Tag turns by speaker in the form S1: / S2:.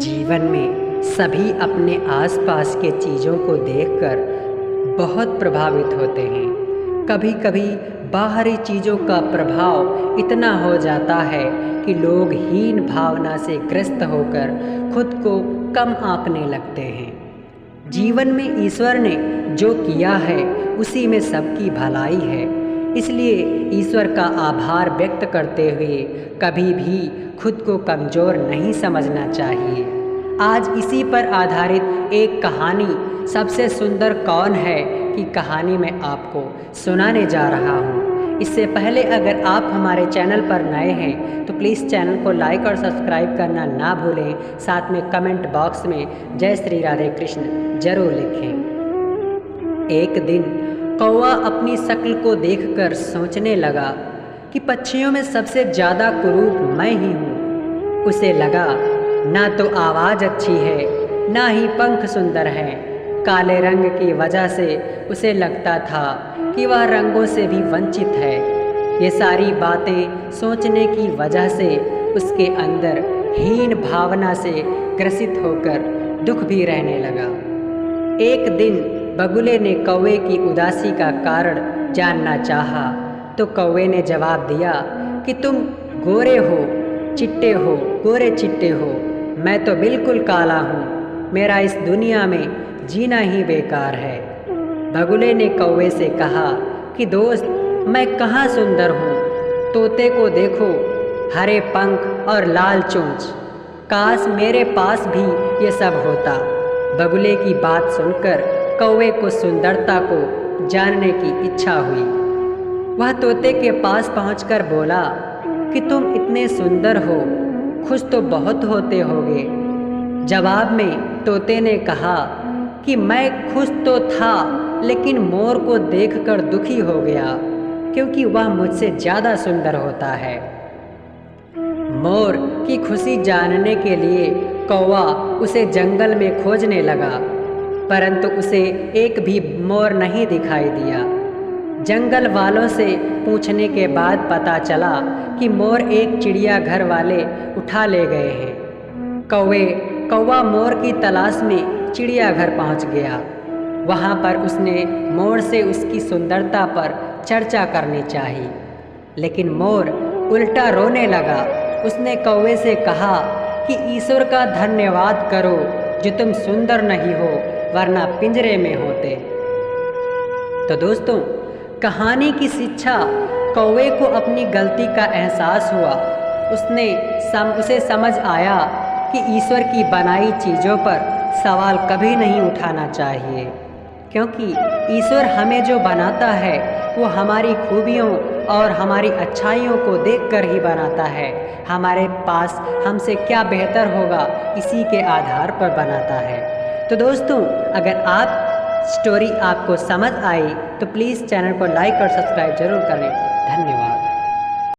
S1: जीवन में सभी अपने आसपास के चीज़ों को देखकर बहुत प्रभावित होते हैं। कभी कभी बाहरी चीज़ों का प्रभाव इतना हो जाता है कि लोग हीन भावना से ग्रस्त होकर खुद को कम आंकने लगते हैं। जीवन में ईश्वर ने जो किया है उसी में सबकी भलाई है, इसलिए ईश्वर का आभार व्यक्त करते हुए कभी भी खुद को कमज़ोर नहीं समझना चाहिए। आज इसी पर आधारित एक कहानी सबसे सुंदर कौन है कि कहानी मैं आपको सुनाने जा रहा हूँ। इससे पहले अगर आप हमारे चैनल पर नए हैं तो प्लीज़ चैनल को लाइक और सब्सक्राइब करना ना भूलें। साथ में कमेंट बॉक्स में जय श्री राधे कृष्ण जरूर लिखें। एक दिन कौवा अपनी शक्ल को देखकर सोचने लगा कि पक्षियों में सबसे ज़्यादा कुरूप मैं ही हूँ। उसे लगा ना तो आवाज़ अच्छी है ना ही पंख सुंदर हैं। काले रंग की वजह से उसे लगता था कि वह रंगों से भी वंचित है। ये सारी बातें सोचने की वजह से उसके अंदर हीन भावना से ग्रसित होकर दुख भी रहने लगा। एक दिन बगुले ने कौवे की उदासी का कारण जानना चाहा तो कौवे ने जवाब दिया कि तुम गोरे हो चिट्टे हो, गोरे चिट्टे हो, मैं तो बिल्कुल काला हूँ। मेरा इस दुनिया में जीना ही बेकार है। बगुले ने कौवे से कहा कि दोस्त, मैं कहाँ सुंदर हूँ। तोते को देखो, हरे पंख और लाल चोंच। काश मेरे पास भी ये सब होता। बगुले की बात सुनकर कौवे को सुंदरता को जानने की इच्छा हुई। वह तोते के पास पहुंचकर बोला कि तुम इतने सुंदर हो, खुश तो बहुत होते होगे। जवाब में तोते ने कहा कि मैं खुश तो था, लेकिन मोर को देखकर दुखी हो गया क्योंकि वह मुझसे ज़्यादा सुंदर होता है। मोर की खुशी जानने के लिए कौवा उसे जंगल में खोजने लगा, परंतु उसे एक भी मोर नहीं दिखाई दिया। जंगल वालों से पूछने के बाद पता चला कि मोर एक चिड़ियाघर वाले उठा ले गए हैं। कौवा मोर की तलाश में चिड़ियाघर पहुंच गया। वहां पर उसने मोर से उसकी सुंदरता पर चर्चा करनी चाहिए, लेकिन मोर उल्टा रोने लगा। उसने कौवे से कहा कि ईश्वर का धन्यवाद करो जो तुम सुंदर नहीं हो, वरना पिंजरे में होते। तो दोस्तों, कहानी की शिक्षा, कौवे को अपनी गलती का एहसास हुआ। उसे समझ आया कि ईश्वर की बनाई चीज़ों पर सवाल कभी नहीं उठाना चाहिए, क्योंकि ईश्वर हमें जो बनाता है वो हमारी खूबियों और हमारी अच्छाइयों को देखकर ही बनाता है। हमारे पास हमसे क्या बेहतर होगा इसी के आधार पर बनाता है। तो दोस्तों, अगर स्टोरी आपको समझ आई तो प्लीज़ चैनल को लाइक और सब्सक्राइब जरूर करें। धन्यवाद।